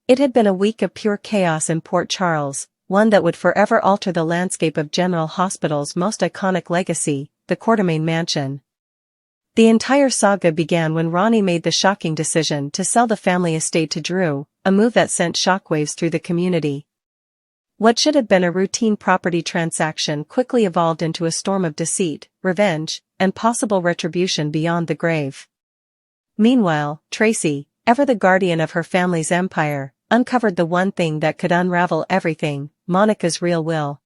It had been a week of pure chaos in Port Charles, one that would forever alter the landscape of General Hospital's most iconic legacy, the Quartermaine mansion. The entire saga began when Ronnie made the shocking decision to sell the family estate to Drew, a move that sent shockwaves through the community. What should have been a routine property transaction quickly evolved into a storm of deceit, revenge, and possible retribution beyond the grave. Meanwhile, Tracy, ever the guardian of her family's empire, uncovered the one thing that could unravel everything: Monica's real will.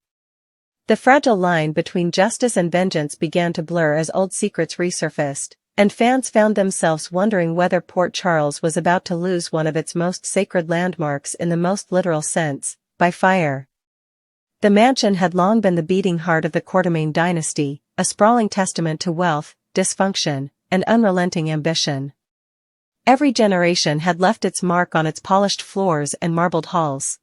The fragile line between justice and vengeance began to blur as old secrets resurfaced, and fans found themselves wondering whether Port Charles was about to lose one of its most sacred landmarks in the most literal sense, by fire. The mansion had long been the beating heart of the Quartermaine dynasty, a sprawling testament to wealth, dysfunction, and unrelenting ambition. Every generation had left its mark on its polished floors and marbled halls.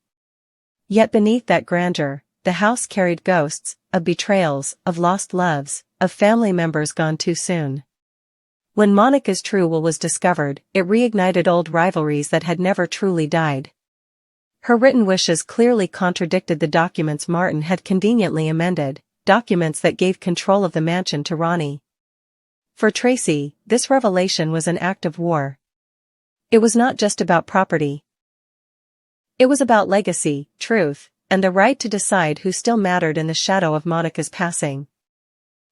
Yet beneath that grandeur, the house carried ghosts, of betrayals, of lost loves, of family members gone too soon. When Monica's true will was discovered, it reignited old rivalries that had never truly died. Her written wishes clearly contradicted the documents Martin had conveniently amended, documents that gave control of the mansion to Ronnie. For Tracy, this revelation was an act of war. It was not just about property. It was about legacy, truth, and the right to decide who still mattered in the shadow of Monica's passing.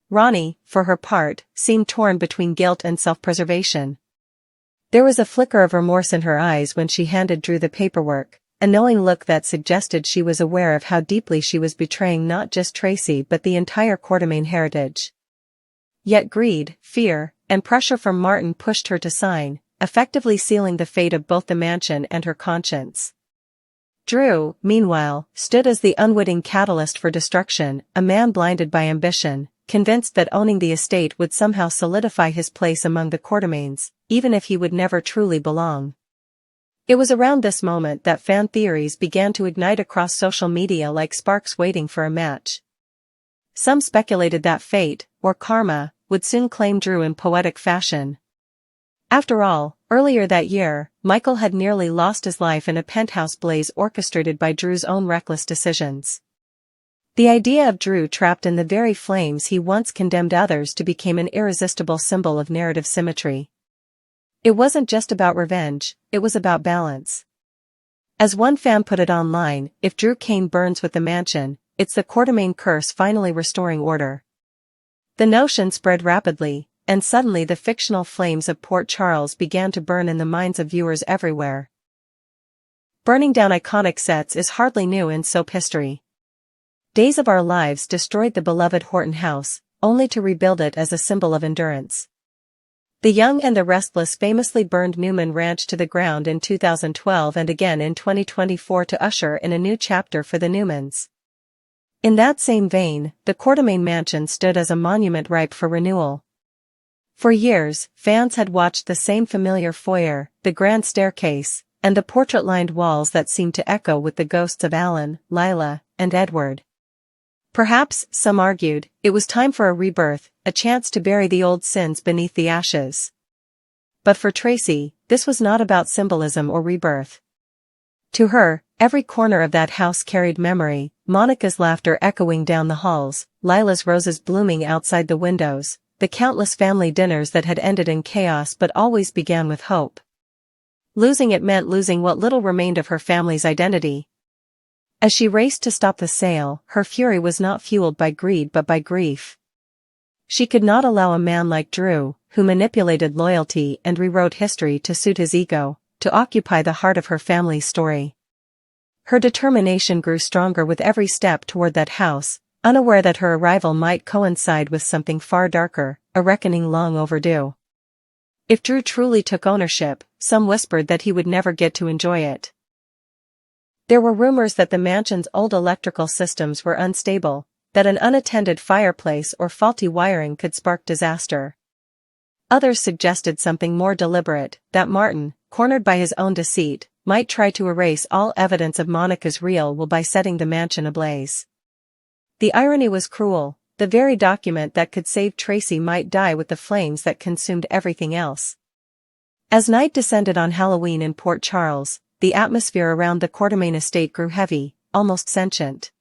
Ronnie, for her part, seemed torn between guilt and self-preservation. There was a flicker of remorse in her eyes when she handed Drew the paperwork, a knowing look that suggested she was aware of how deeply she was betraying not just Tracy but the entire Quartermaine heritage. Yet greed, fear, and pressure from Martin pushed her to sign, effectively sealing the fate of both the mansion and her conscience. Drew, meanwhile, stood as the unwitting catalyst for destruction, a man blinded by ambition, convinced that owning the estate would somehow solidify his place among the Quartermaines, even if he would never truly belong. It was around this moment that fan theories began to ignite across social media like sparks waiting for a match. Some speculated that fate, or karma, would soon claim Drew in poetic fashion. After all, earlier that year, Michael had nearly lost his life in a penthouse blaze orchestrated by Drew's own reckless decisions. The idea of Drew trapped in the very flames he once condemned others to became an irresistible symbol of narrative symmetry. It wasn't just about revenge, it was about balance. As one fan put it online, if Drew Kane burns with the mansion, it's the Quartermaine curse finally restoring order. The notion spread rapidly, and suddenly the fictional flames of Port Charles began to burn in the minds of viewers everywhere. Burning down iconic sets is hardly new in soap history. Days of Our Lives destroyed the beloved Horton house, only to rebuild it as a symbol of endurance. The Young and the Restless famously burned Newman Ranch to the ground in 2012 and again in 2024 to usher in a new chapter for the Newmans. In that same vein, the Quartermaine mansion stood as a monument ripe for renewal. For years, fans had watched the same familiar foyer, the grand staircase, and the portrait-lined walls that seemed to echo with the ghosts of Alan, Lila, and Edward. Perhaps, some argued, it was time for a rebirth, a chance to bury the old sins beneath the ashes. But for Tracy, this was not about symbolism or rebirth. To her, every corner of that house carried memory, Monica's laughter echoing down the halls, Lila's roses blooming outside the windows, the countless family dinners that had ended in chaos but always began with hope. Losing it meant losing what little remained of her family's identity. As she raced to stop the sale, her fury was not fueled by greed but by grief. She could not allow a man like Drew, who manipulated loyalty and rewrote history to suit his ego, to occupy the heart of her family's story. Her determination grew stronger with every step toward that house, unaware that her arrival might coincide with something far darker, a reckoning long overdue. If Drew truly took ownership, some whispered that he would never get to enjoy it. There were rumors that the mansion's old electrical systems were unstable, that an unattended fireplace or faulty wiring could spark disaster. Others suggested something more deliberate, that Martin, cornered by his own deceit, might try to erase all evidence of Monica's real will by setting the mansion ablaze. The irony was cruel. The very document that could save Tracy might die with the flames that consumed everything else. As night descended on Halloween in Port Charles, the atmosphere around the Quartermaine estate grew heavy, almost sentient.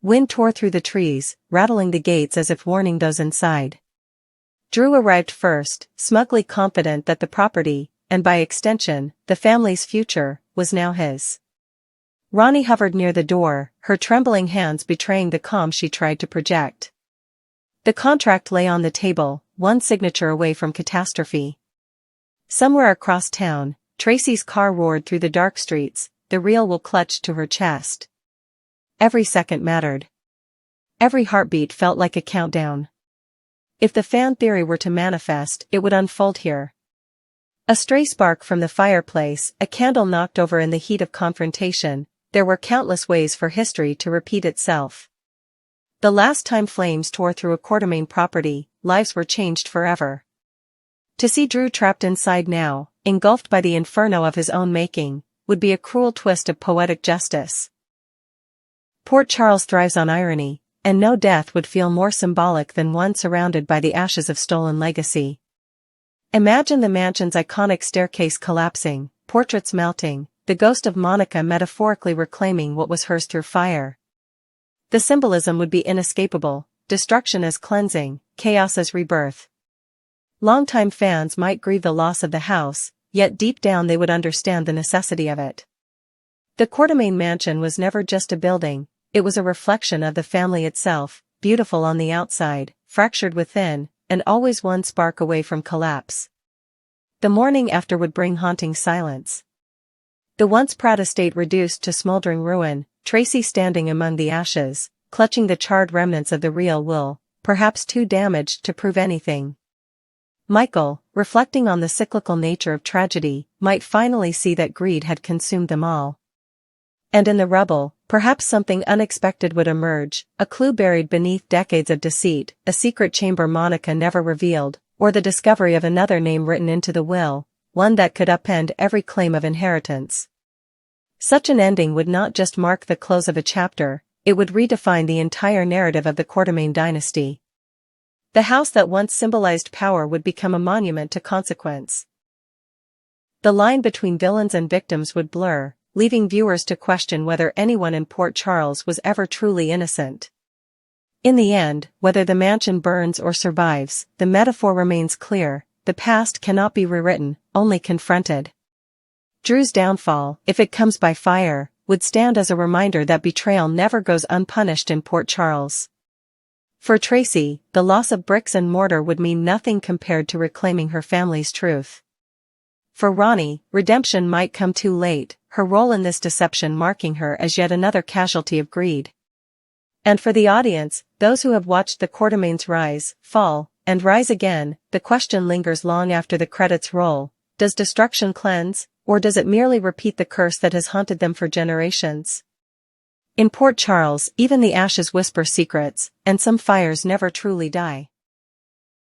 Wind tore through the trees, rattling the gates as if warning those inside. Drew arrived first, smugly confident that the property, and by extension, the family's future, was now his. Ronnie hovered near the door, her trembling hands betraying the calm she tried to project. The contract lay on the table, one signature away from catastrophe. Somewhere across town, Tracy's car roared through the dark streets, the real will clutched to her chest. Every second mattered. Every heartbeat felt like a countdown. If the fan theory were to manifest, it would unfold here. A stray spark from the fireplace, a candle knocked over in the heat of confrontation, there were countless ways for history to repeat itself. The last time flames tore through a Quartermaine property, lives were changed forever. To see Drew trapped inside now, engulfed by the inferno of his own making, would be a cruel twist of poetic justice. Port Charles thrives on irony, and no death would feel more symbolic than one surrounded by the ashes of stolen legacy. Imagine the mansion's iconic staircase collapsing, portraits melting, the ghost of Monica metaphorically reclaiming what was hers through fire. The symbolism would be inescapable, destruction as cleansing, chaos as rebirth. Longtime fans might grieve the loss of the house, yet deep down they would understand the necessity of it. The Quartermaine mansion was never just a building, it was a reflection of the family itself, beautiful on the outside, fractured within, and always one spark away from collapse. The morning after would bring haunting silence. The once proud estate reduced to smoldering ruin, Tracy standing among the ashes, clutching the charred remnants of the real will, perhaps too damaged to prove anything. Michael, reflecting on the cyclical nature of tragedy, might finally see that greed had consumed them all. And in the rubble, perhaps something unexpected would emerge, a clue buried beneath decades of deceit, a secret chamber Monica never revealed, or the discovery of another name written into the will, one that could upend every claim of inheritance. Such an ending would not just mark the close of a chapter, it would redefine the entire narrative of the Quartermaine dynasty. The house that once symbolized power would become a monument to consequence. The line between villains and victims would blur, leaving viewers to question whether anyone in Port Charles was ever truly innocent. In the end, whether the mansion burns or survives, the metaphor remains clear, the past cannot be rewritten, only confronted. Drew's downfall, if it comes by fire, would stand as a reminder that betrayal never goes unpunished in Port Charles. For Tracy, the loss of bricks and mortar would mean nothing compared to reclaiming her family's truth. For Ronnie, redemption might come too late, her role in this deception marking her as yet another casualty of greed. And for the audience, those who have watched the Quartermaines rise, fall, and rise again, the question lingers long after the credits roll: does destruction cleanse, or does it merely repeat the curse that has haunted them for generations? In Port Charles, even the ashes whisper secrets, and some fires never truly die.